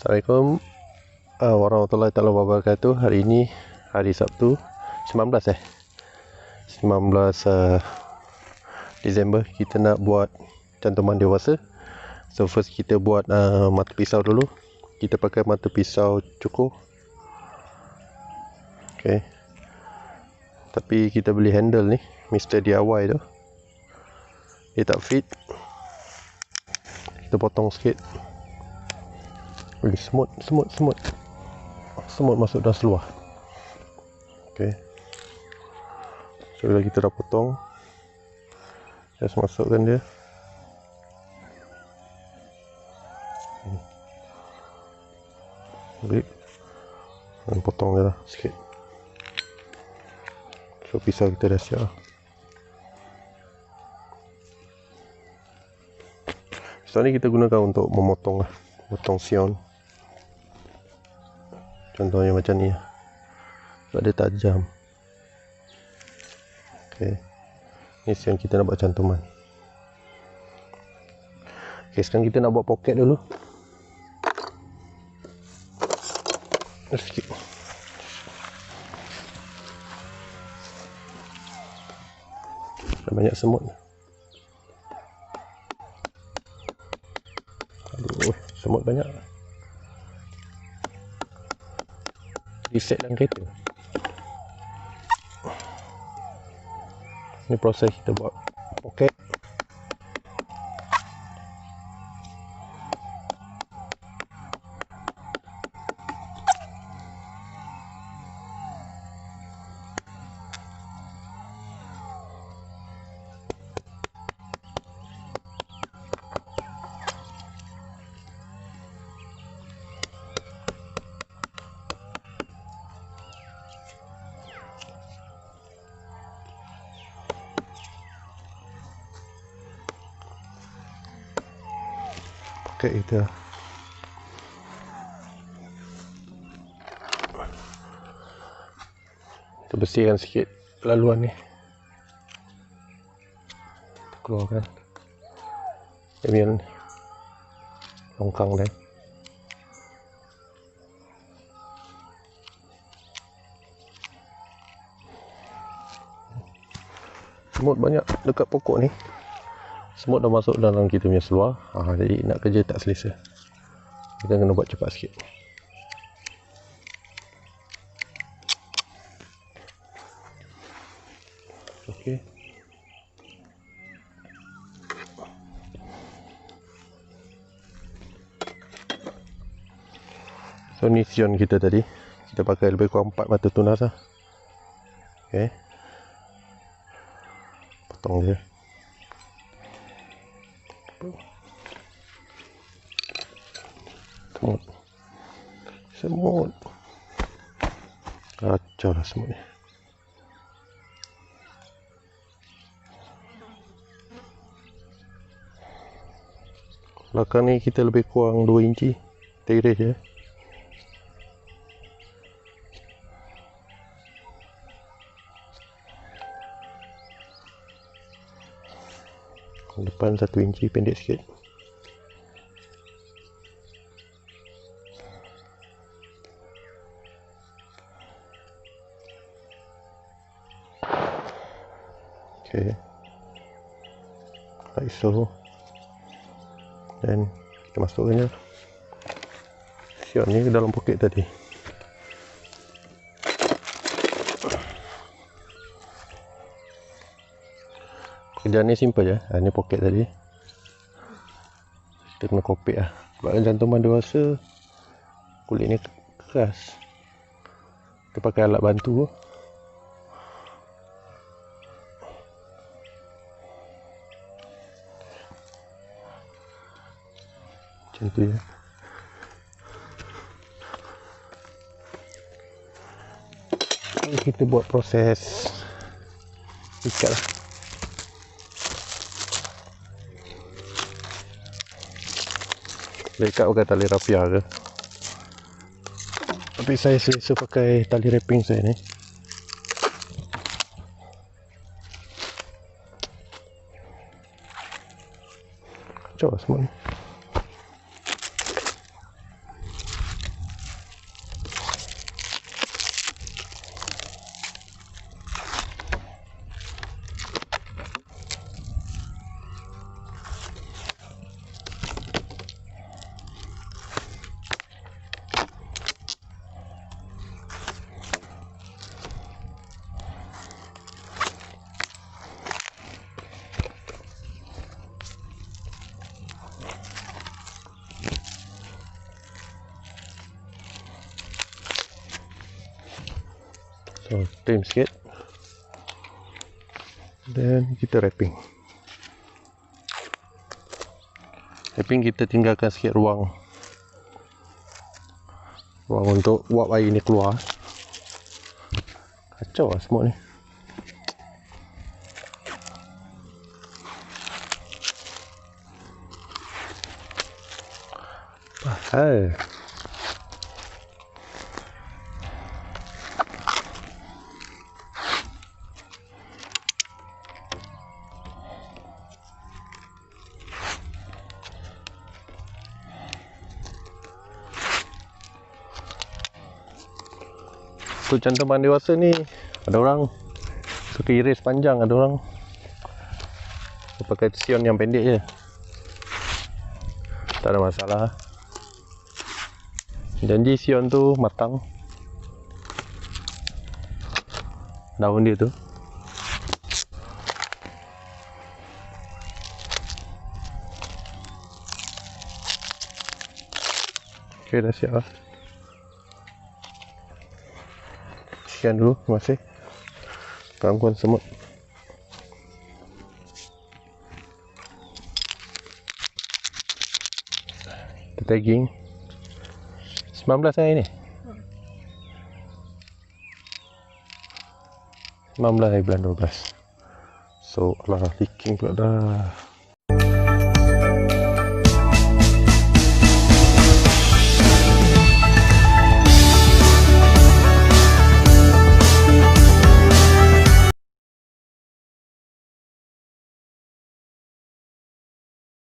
Assalamualaikum warahmatullahi wabarakatuh. Hari ini hari Sabtu 19 Disember. Kita nak buat cantuman dewasa. So first kita buat mata pisau dulu. Kita pakai mata pisau cukur. Okay. Tapi kita beli handle ni, Mr. DIY tu. Dia tak fit. Kita potong sikit. Semut masuk dalam seluar. Okay. So bila kita dah potong, just masukkan dia. Ambil dan potong dia lah sikit. So pisau kita dah siap. Pisau ni kita gunakan untuk memotong lah, potong sion. Contohnya macam ni, sebab dia tajam. Okay. Ni yang kita nak buat cantuman. Okay, sekarang kita nak buat poket dulu. Sikit. Banyak semut. Aduh, semut banyak. Reset dalam kereta. Ini proses kita buat poket. Kita bersihkan sikit laluan ni, kita keluarkan bagian longkang dia. Semut banyak dekat pokok ni. Semut dah masuk dalam kita punya seluar. Jadi nak kerja tak selesa. Kita kena buat cepat sikit. Okey. So ni sion kita tadi. Kita pakai lebih kurang 4 mata tunas lah. Okey. Potong dia. Semut kacau lah semut ni. Belakang ni kita lebih kurang 2 inci tiris je. Depan 1 inci pendek sikit. Okay. Like so. Dan kita masukkan je sion ni ke dalam poket tadi. Kerjaan ni simple je. Ni poket tadi. Kita kena kopek lah. Sebab cantuman dewasa kulit ni keras. Kita pakai alat bantu. Macam tu ya. Kita buat proses ikat lah. Boleh ikat pakai tali rapia ke, tapi saya selesa pakai tali wrapping saya ni. Kacau lah semua ni. So trim sikit, dan kita wrapping. Kita tinggalkan sikit ruang untuk uap air ni keluar. Kacau lah semua ni. Bahal. Untuk cantuman dewasa ni, ada orang suka iris panjang, ada orang pakai sion yang pendek je. Tak ada masalah. Janji sion tu matang, daun dia tu. Ok, dah siap lah. Sekian dulu, terima kasih gangguan semut. Kita tagging 19 hari ni, 19 hari bulan 12. So, alah leaking pula dah.